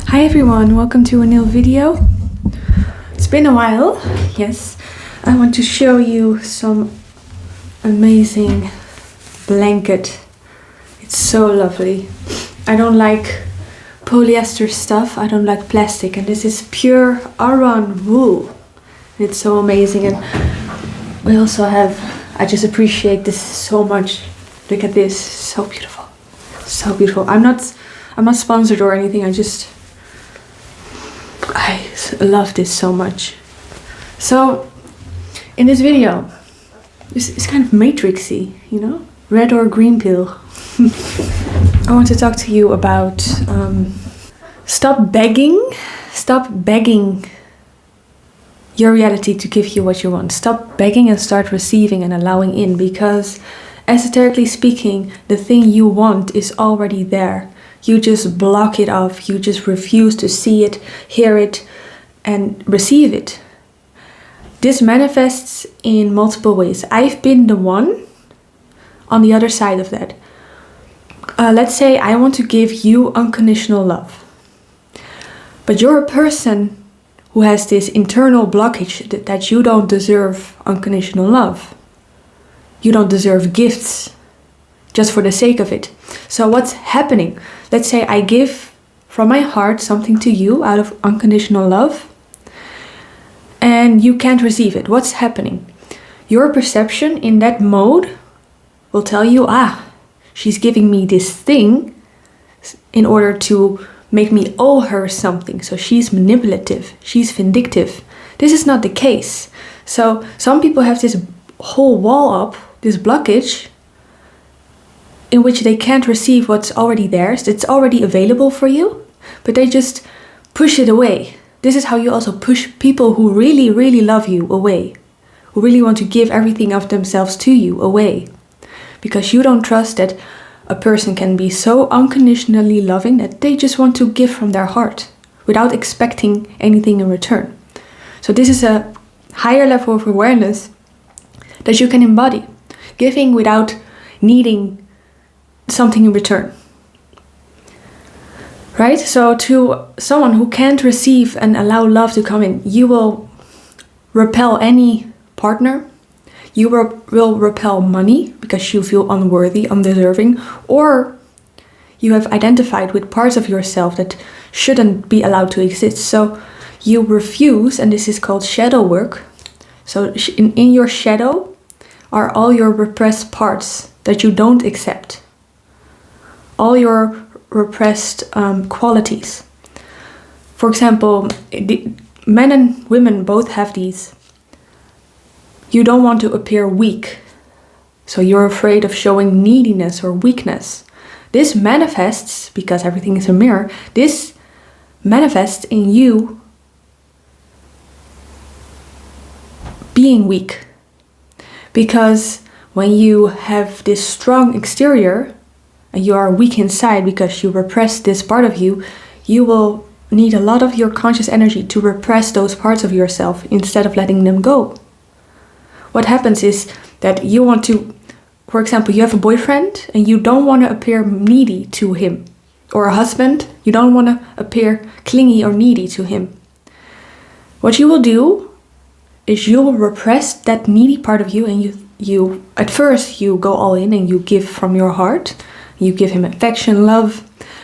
Hi everyone, welcome to a new video. It's been a while, yes. I want to show you some amazing blanket. It's so lovely. I don't like polyester stuff, I don't like plastic, and this is pure Aran wool. It's so amazing, and we also have, I just appreciate this so much. Look at this, so beautiful. So beautiful. I'm not sponsored or anything, I love this so much. So in this video, it's kind of matrixy, you know, red or green pill. I want to talk to you about stop begging your reality to give you what you want. Stop begging and start receiving and allowing in, because esoterically speaking, the thing you want is already there. You just block it off, you just refuse to see it, hear it, and receive it. This manifests in multiple ways. I've been the one on the other side of that. Let's say I want to give you unconditional love, but you're a person who has this internal blockage that you don't deserve unconditional love. You don't deserve gifts just for the sake of it. So what's happening? Let's say I give from my heart something to you out of unconditional love, and you can't receive it. What's happening? Your perception in that mode will tell you, she's giving me this thing in order to make me owe her something. So she's manipulative, she's vindictive. This is not the case. So some people have this whole wall up, this blockage, in which they can't receive what's already theirs, it's already available for you, but they just push it away. This is how you also push people who really, really love you away, who really want to give everything of themselves to you away, because you don't trust that a person can be so unconditionally loving that they just want to give from their heart without expecting anything in return. So this is a higher level of awareness that you can embody, giving without needing something in return. Right? So to someone who can't receive and allow love to come in, you will repel any partner. You will repel money because you feel unworthy, undeserving, or you have identified with parts of yourself that shouldn't be allowed to exist. So you refuse, and this is called shadow work. So in your shadow are all your repressed parts that you don't accept. All your repressed qualities. For example, men and women both have these. You don't want to appear weak, so you're afraid of showing neediness or weakness. This manifests, because everything is a mirror, this manifests in you being weak. Because when you have this strong exterior, and you are weak inside because you repress this part of you, you will need a lot of your conscious energy to repress those parts of yourself instead of letting them go. What happens is that you want to, for example, you have a boyfriend and you don't want to appear needy to him, or a husband, you don't want to appear clingy or needy to him. What you will do is you will repress that needy part of you, and you at first you go all in and you give from your heart. You give him affection, love,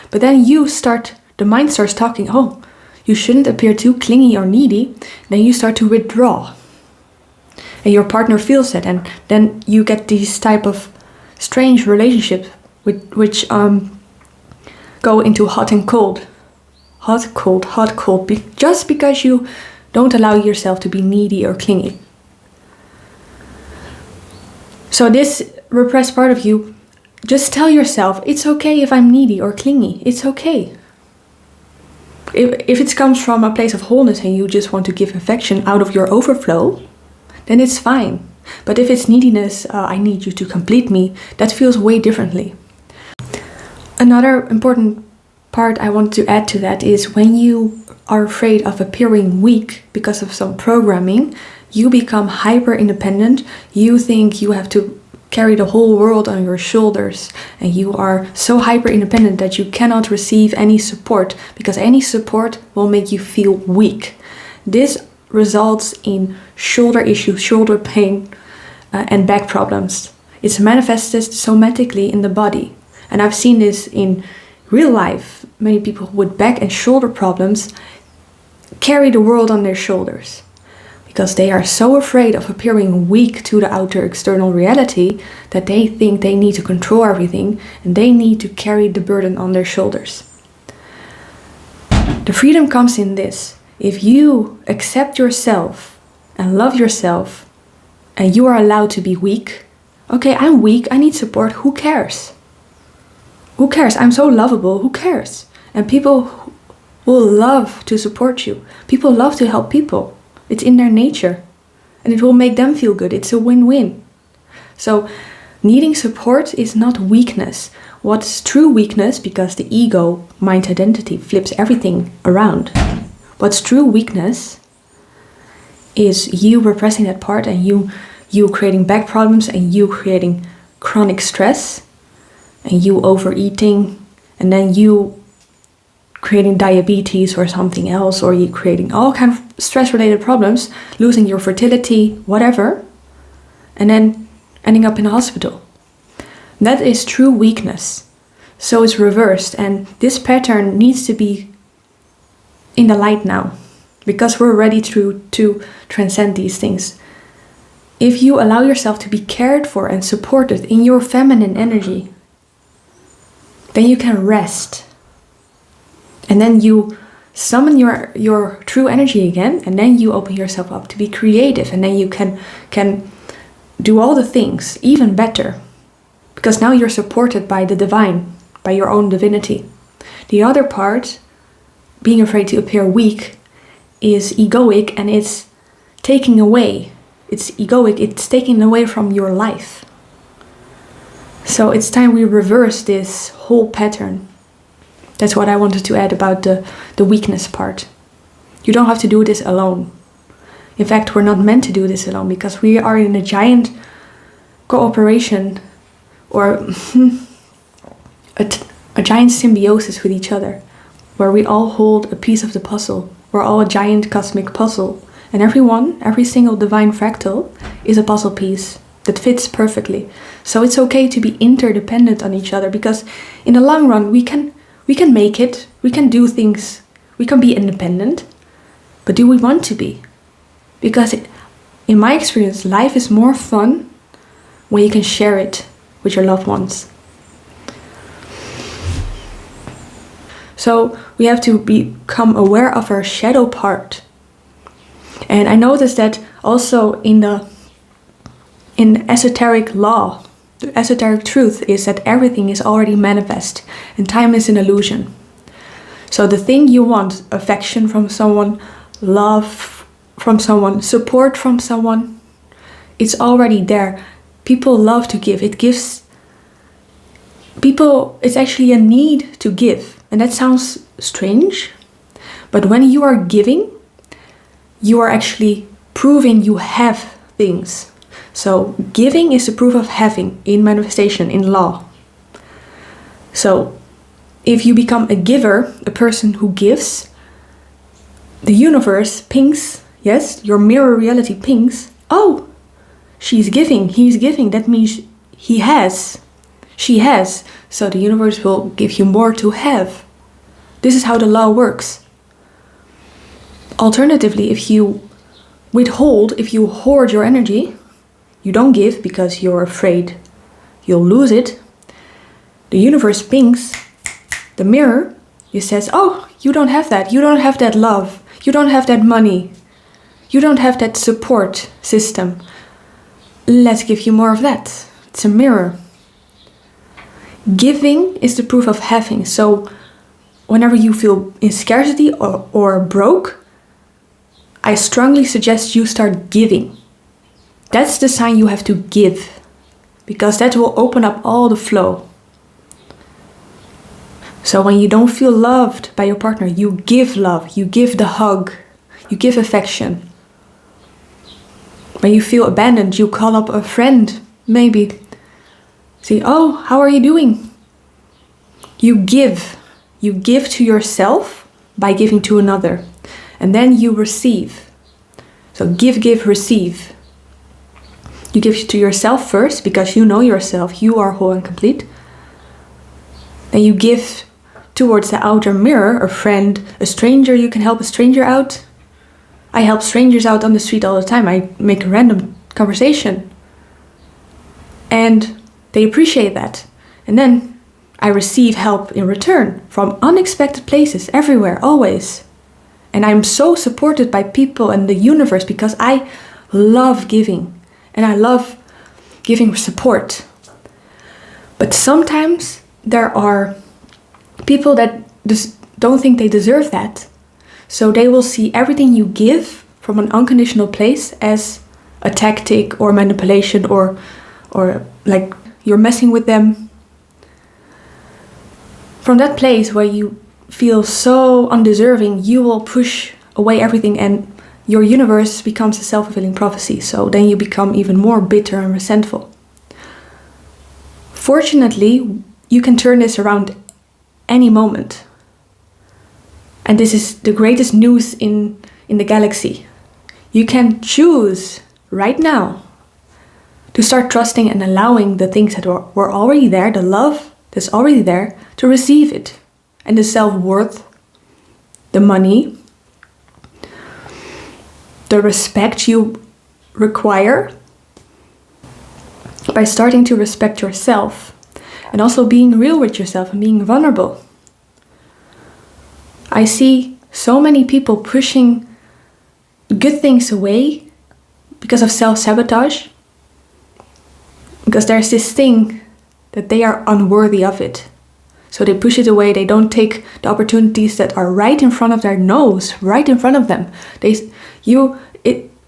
but then the mind starts talking, you shouldn't appear too clingy or needy. Then you start to withdraw. And your partner feels that, and then you get these type of strange relationships which go into hot and cold. Hot, cold, just because you don't allow yourself to be needy or clingy. So this repressed part of you, just tell yourself, it's okay if I'm needy or clingy. It's okay. If it comes from a place of wholeness and you just want to give affection out of your overflow, then it's fine. But if it's neediness, I need you to complete me, that feels way differently. Another important part I want to add to that is when you are afraid of appearing weak because of some programming, you become hyper independent. You think you have to carry the whole world on your shoulders and you are so hyper independent that you cannot receive any support, because any support will make you feel weak. This results in shoulder issues, shoulder pain, and back problems. It's manifested somatically in the body. And I've seen this in real life. Many people with back and shoulder problems carry the world on their shoulders because they are so afraid of appearing weak to the outer external reality that they think they need to control everything and they need to carry the burden on their shoulders. The freedom comes in this. If you accept yourself and love yourself and you are allowed to be weak, okay, I'm weak, I need support, who cares? Who cares? I'm so lovable, who cares? And people will love to support you. People love to help people. It's in their nature. And it will make them feel good. It's a win-win. So needing support is not weakness. What's true weakness, because the ego, mind identity, flips everything around. What's true weakness is you repressing that part and you creating back problems and you creating chronic stress and you overeating and then you creating diabetes or something else, or you creating all kind of stress related problems, losing your fertility, whatever, and then ending up in a hospital. That is true weakness. So it's reversed, and this pattern needs to be in the light now because we're ready to transcend these things. If you allow yourself to be cared for and supported in your feminine energy, then you can rest. And then you summon your true energy again, and then you open yourself up to be creative, and then you can do all the things even better. Because now you're supported by the divine, by your own divinity. The other part, being afraid to appear weak, is egoic and it's taking away. It's egoic, it's taking away from your life. So it's time we reverse this whole pattern. That's what I wanted to add about the weakness part. You don't have to do this alone. In fact, we're not meant to do this alone because we are in a giant cooperation or a giant symbiosis with each other, where we all hold a piece of the puzzle. We're all a giant cosmic puzzle. And every single divine fractal is a puzzle piece that fits perfectly. So it's okay to be interdependent on each other, because in the long run we can make it, we can do things, we can be independent, but do we want to be? Because in my experience, life is more fun when you can share it with your loved ones. So we have to become aware of our shadow part. And I noticed that also in esoteric law, the esoteric truth is that everything is already manifest and time is an illusion. So the thing you want, affection from someone, love from someone, support from someone, it's already there. People love to give. It's actually a need to give. And that sounds strange, but when you are giving, you are actually proving you have things. So giving is the proof of having in manifestation, in law. So if you become a giver, a person who gives, the universe pings, yes, your mirror reality pings, oh, she's giving, he's giving, that means he has, she has. So the universe will give you more to have. This is how the law works. Alternatively, if you withhold, if you hoard your energy, you don't give because you're afraid you'll lose it, the universe pings the mirror, it says, oh, you don't have that love, you don't have that money, you don't have that support system. Let's give you more of that. It's a mirror. Giving is the proof of having. So whenever you feel in scarcity or broke, I strongly suggest you start giving. That's the sign you have to give, because that will open up all the flow. So when you don't feel loved by your partner, you give love, you give the hug, you give affection. When you feel abandoned, you call up a friend, maybe See, oh, how are you doing? You give. You give to yourself by giving to another. And then you receive. So give, receive. You give to yourself first because you know yourself. You are whole and complete. Then you give towards the outer mirror, a friend, a stranger. You can help a stranger out. I help strangers out on the street all the time. I make a random conversation. And they appreciate that. And then I receive help in return from unexpected places, everywhere, always. And I'm so supported by people and the universe because I love giving. And I love giving support. But sometimes there are people that just don't think they deserve that. So they will see everything you give from an unconditional place as a tactic or manipulation or like you're messing with them. From that place where you feel so undeserving, you will push away everything and your universe becomes a self-fulfilling prophecy. So then you become even more bitter and resentful. Fortunately, you can turn this around any moment. And this is the greatest news in the galaxy. You can choose right now to start trusting and allowing the things that were already there, the love that's already there, to receive it. And the self-worth, the money, the respect you require by starting to respect yourself and also being real with yourself and being vulnerable. I see so many people pushing good things away because of self-sabotage. Because there's this thing that they are unworthy of it. So they push it away. They don't take the opportunities that are right in front of their nose, right in front of them.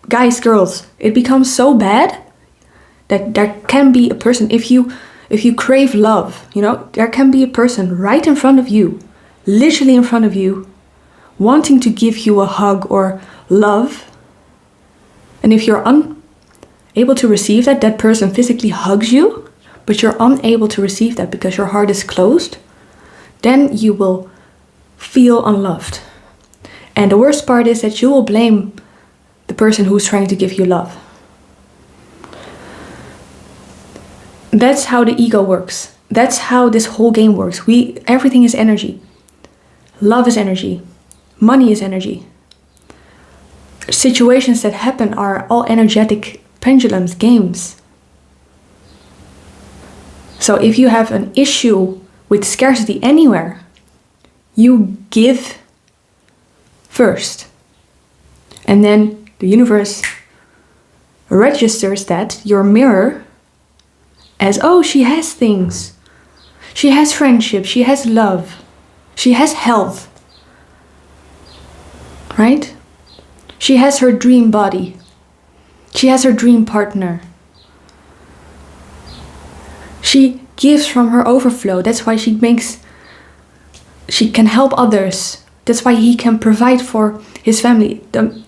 Guys, girls, it becomes so bad that there can be a person, if you crave love, there can be a person right in front of you, literally in front of you, wanting to give you a hug or love. And if you're unable to receive that, that person physically hugs you, but you're unable to receive that because your heart is closed, then you will feel unloved. And the worst part is that you will blame the person who's trying to give you love. That's how the ego works. That's how this whole game works. Everything is energy. Love is energy. Money is energy. Situations that happen are all energetic pendulums, games. So if you have an issue with scarcity anywhere, you give first. And then the universe registers that, your mirror, as, oh, she has things. She has friendship, she has love, she has health. Right? She has her dream body. She has her dream partner. She gives from her overflow. That's why she can help others. That's why he can provide for his family. The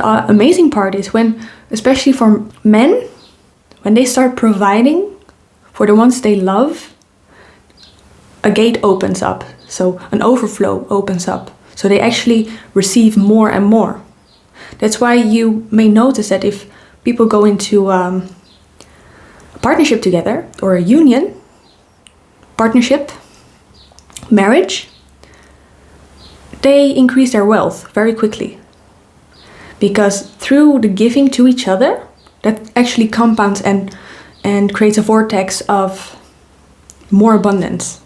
amazing part is when, especially for men, when they start providing for the ones they love, a gate opens up. So an overflow opens up. So they actually receive more and more. That's why you may notice that if people go into a partnership together, or a union, partnership, marriage, they increase their wealth very quickly. Because through the giving to each other, that actually compounds and creates a vortex of more abundance.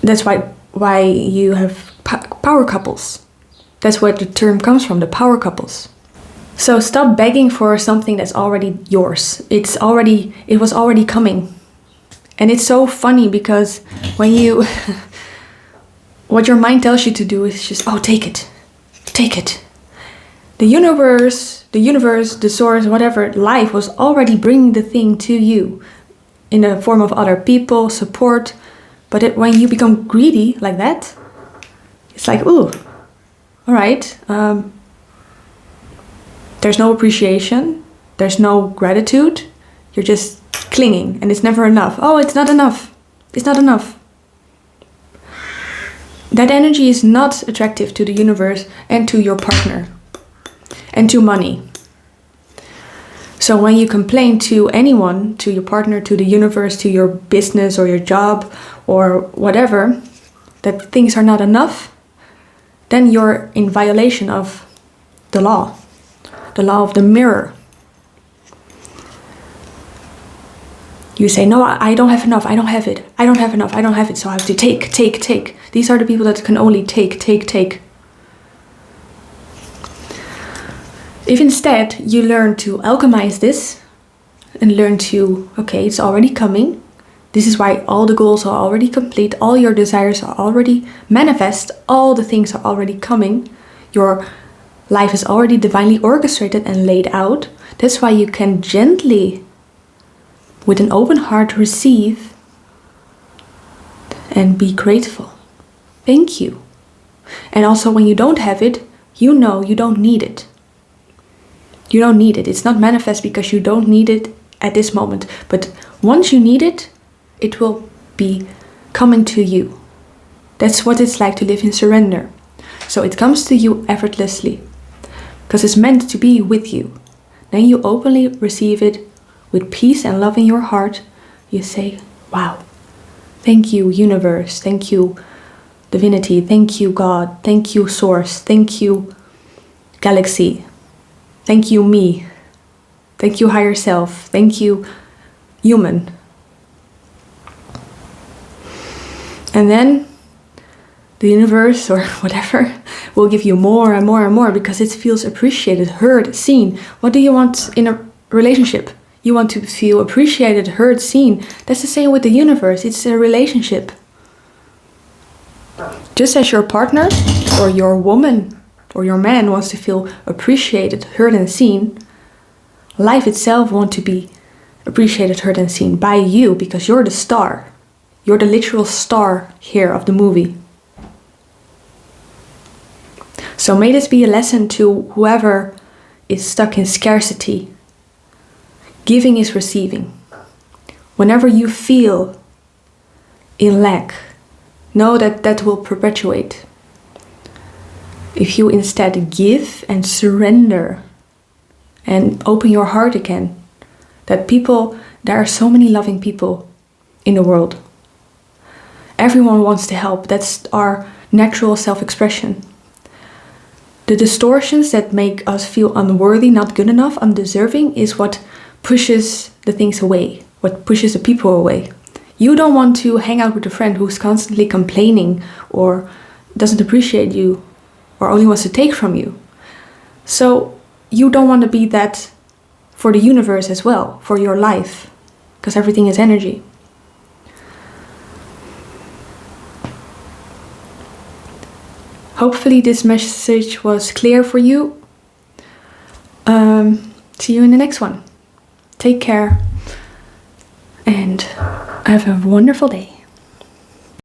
That's why you have power couples. That's where the term comes from, the power couples. So stop begging for something that's already yours. It was already coming. And it's so funny because when you, what your mind tells you to do is just, oh, take it. Take it. The universe, the source, whatever, life was already bringing the thing to you in the form of other people, support. But when you become greedy like that, it's like, ooh, all right. There's no appreciation. There's no gratitude. You're just clinging, and it's never enough. Oh, it's not enough. It's not enough. That energy is not attractive to the universe and to your partner and to money. So when you complain to anyone, to your partner, to the universe, to your business or your job or whatever, that things are not enough, then you're in violation of the law of the mirror. You say, no, I don't have enough, I don't have it, I don't have enough, I don't have it, so I have to take. These are the people that can only take. If instead you learn to alchemize this and learn to, okay, it's already coming. This is why all the goals are already complete, all your desires are already manifest, all the things are already coming. Your life is already divinely orchestrated and laid out. That's why you can gently, with an open heart, receive and be grateful. Thank you. And also when you don't have it, you know you don't need it. You don't need it. It's not manifest because you don't need it at this moment. But once you need it, it will be coming to you. That's what it's like to live in surrender. So it comes to you effortlessly because it's meant to be with you. Then you openly receive it with peace and love in your heart. You say, wow, thank you, universe. Thank you, divinity. Thank you, God. Thank you, source. Thank you, galaxy. Thank you, me. Thank you, higher self. Thank you, human. And then the universe or whatever will give you more and more and more because it feels appreciated, heard, seen. What do you want in a relationship? You want to feel appreciated, heard, seen. That's the same with the universe. It's a relationship. Just as your partner or your woman or your man wants to feel appreciated, heard and seen, life itself wants to be appreciated, heard and seen by you because you're the star. You're the literal star here of the movie. So may this be a lesson to whoever is stuck in scarcity. Giving is receiving. Whenever you feel in lack, know that that will perpetuate. If you instead give and surrender and open your heart again, that people, there are so many loving people in the world. Everyone wants to help. That's our natural self-expression. The distortions that make us feel unworthy, not good enough, undeserving is what pushes the things away, what pushes the people away. You don't want to hang out with a friend who's constantly complaining or doesn't appreciate you or only wants to take from you. So you don't want to be that for the universe as well, for your life, because everything is energy. Hopefully this message was clear for you. See you in the next one. Take care and have a wonderful day.